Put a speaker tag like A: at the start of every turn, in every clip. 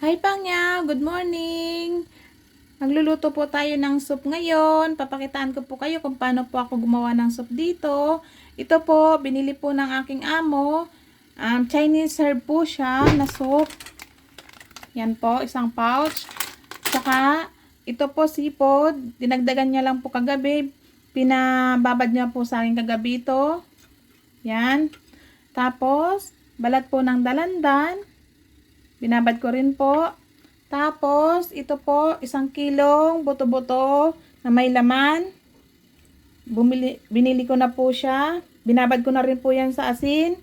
A: Hi Pangya, good morning! Magluluto po tayo ng soup ngayon. Papakitaan ko po kayo kung paano po ako gumawa ng soup dito. Ito po, binili po ng aking amo. Chinese herb po siya na soup. Yan po, isang pouch. Saka, ito po sipod. Dinagdagan niya lang po kagabi. Pinababad niya po sa akin kagabi ito. Yan. Tapos, balat po ng dalandan. Binabad ko rin po. Tapos, ito po, 1 kilong buto-buto na may laman. Binili ko na po siya. Binabad ko na rin po yan sa asin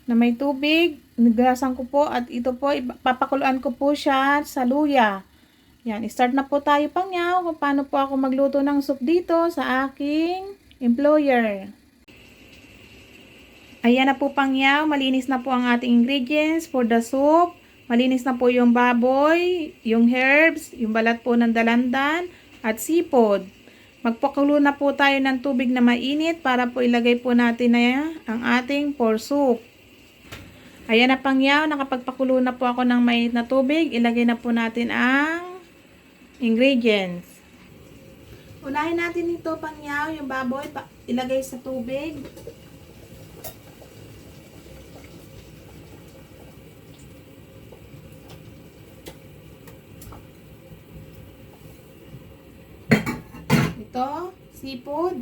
A: na may tubig. Nigasan ko po at ito po, papakuluan ko po siya sa luya. Yan, start na po tayo Pangyaw kung paano po ako magluto ng soup dito sa aking employer. Ayan na po Pangyaw, malinis na po ang ating ingredients for the soup. Malinis na po yung baboy, yung herbs, yung balat po ng dalandan, at sipod. Magpakulo na po tayo ng tubig na mainit para po ilagay po natin na ang ating for soup. Ayan na Pangyaw, nakapagpakulo na po ako ng mainit na tubig. Ilagay na po natin ang ingredients. Unahin natin ito Pangyaw, yung baboy, ilagay sa tubig. Ito, sipod.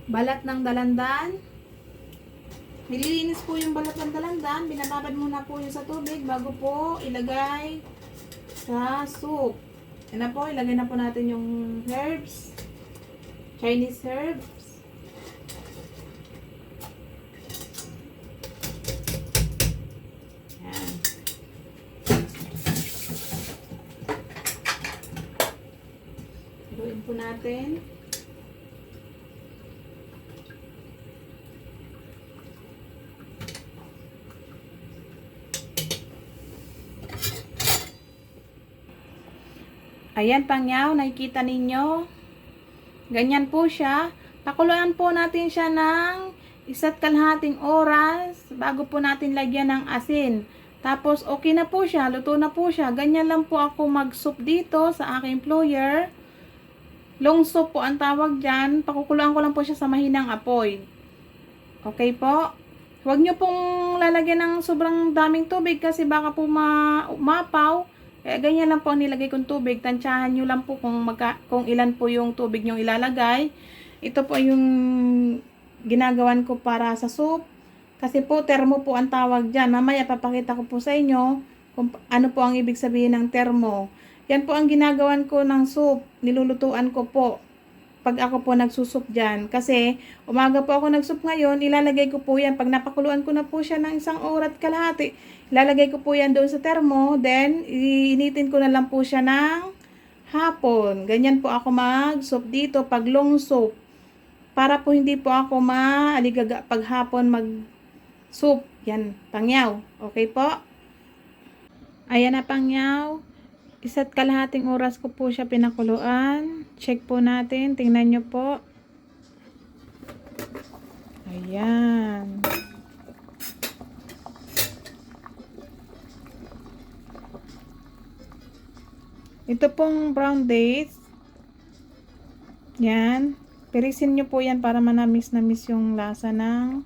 A: Balat ng dalandan. Nililinis po yung balat ng dalandan. Binababad muna po yun sa tubig bago po ilagay sa soup. Yan na po, ilagay na po natin yung herbs. Chinese herbs. Yan. Haluin po natin. Ayan Pangyaw, nakikita ninyo. Ganyan po siya. Pakuluan po natin siya ng 1.5 oras bago po natin lagyan ng asin. Tapos okay na po siya, luto na po siya. Ganyan lang po ako mag-soup dito sa aking employer. Long soup po ang tawag dyan. Pakukuluan ko lang po siya sa mahinang apoy. Okay po? Huwag nyo pong lalagyan ng sobrang daming tubig kasi baka po umapaw. Ganyan lang po ang nilagay kong tubig. Tansyahan nyo lang po kung ilan po yung tubig nyo ilalagay. Ito po yung ginagawan ko para sa soup. Kasi po termo po ang tawag dyan. Mamaya papakita ko po sa inyo kung ano po ang ibig sabihin ng termo. Yan po ang ginagawan ko ng soup. Nilulutuan ko po pag ako po nagsusup dyan. Kasi umaga po ako nagsup ngayon, ilalagay ko po yan. Pag napakuluan ko na po siya ng 1 oras kalahati, ilalagay ko po yan doon sa termo. Then, iinitin ko na lang po siya ng hapon. Ganyan po ako mag-soup dito pag long soup. Para po hindi po ako maaligaga pag hapon mag-soup. Yan, Pangyaw. Okay po? Ayan na Pangyaw. 1.5 oras ko po siya pinakuluan. Check po natin. Tingnan nyo po. Ayan. Ito pong brown dates. Yan. Pirisin nyo po yan para manamis-namis yung lasa ng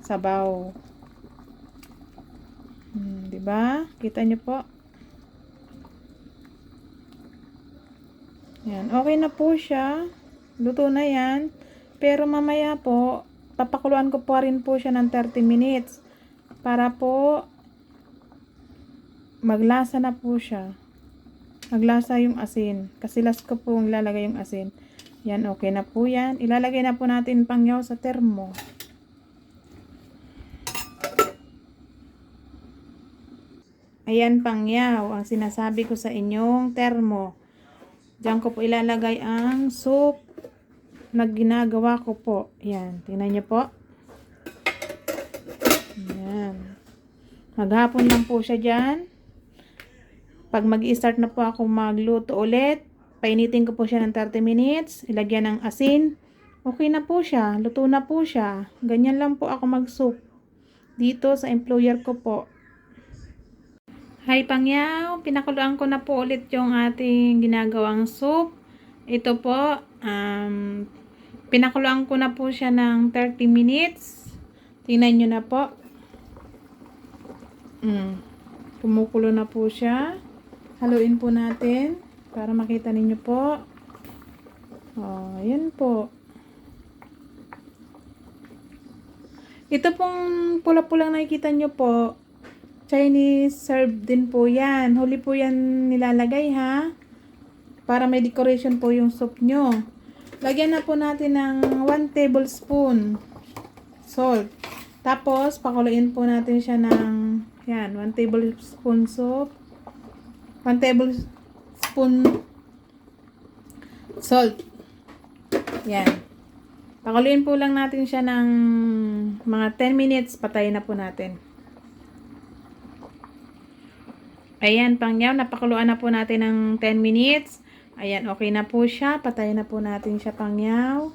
A: sabaw. Diba? Kita nyo po. Yan, okay na po siya. Luto na yan. Pero mamaya po, papakuluan ko pa rin po siya ng 30 minutes. Para po, maglasa na po siya. Maglasa yung asin. Kasi last ko po ilalagay yung asin. Yan, okay na po yan. Ilalagay na po natin Pangyaw sa termo. Ayan Pangyaw, ang sinasabi ko sa inyong termo. Diyan ko po ilalagay ang soup na ginagawa ko po. Yan. Tingnan nyo po. Yan. Maghapon lang po siya dyan. Pag mag-i-start na po ako magluto ulit, Painitin ko po siya ng 30 minutes. Ilagyan ng asin. Okay na po siya. Luto na po siya. Ganyan lang po ako mag-soup. Dito sa employer ko po. Hi Pangyaw, pinakuluan ko na po ulit yung ating ginagawang soup. Ito po, pinakuluan ko na po siya ng 30 minutes. Tingnan nyo na po. Kumukulo na po siya. Haluin po natin para makita ninyo po. Oh, ayan po. Ito pong pula-pulang nakikita nyo po, Chinese serve din po yan. Huli po yan nilalagay ha. Para may decoration po yung soup nyo. Lagyan na po natin ng 1 tablespoon salt. Tapos, pakuluin po natin siya ng, yan, 1 tablespoon soup. 1 tablespoon salt. Yan. Pakuluin po lang natin siya ng mga 10 minutes. Patayin na po natin. Ayan, Pangyaw. Napakuluan na po natin ng 10 minutes. Ayan, okay na po siya. Patayin na po natin siya, Pangyaw.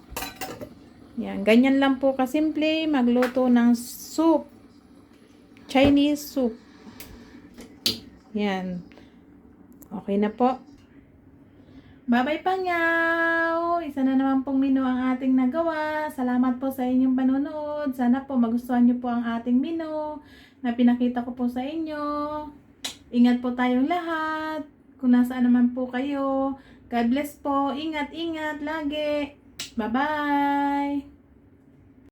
A: Yan. Ganyan lang po kasimple magluto ng soup. Chinese soup. Yan. Okay na po. Bye-bye, Pangyaw! Isa na naman pong menu ang ating nagawa. Salamat po sa inyong panonood. Sana po magustuhan nyo po ang ating menu na pinakita ko po sa inyo. Ingat po tayong lahat. Kung nasaan naman po kayo. God bless po. Ingat, ingat lagi. Bye-bye!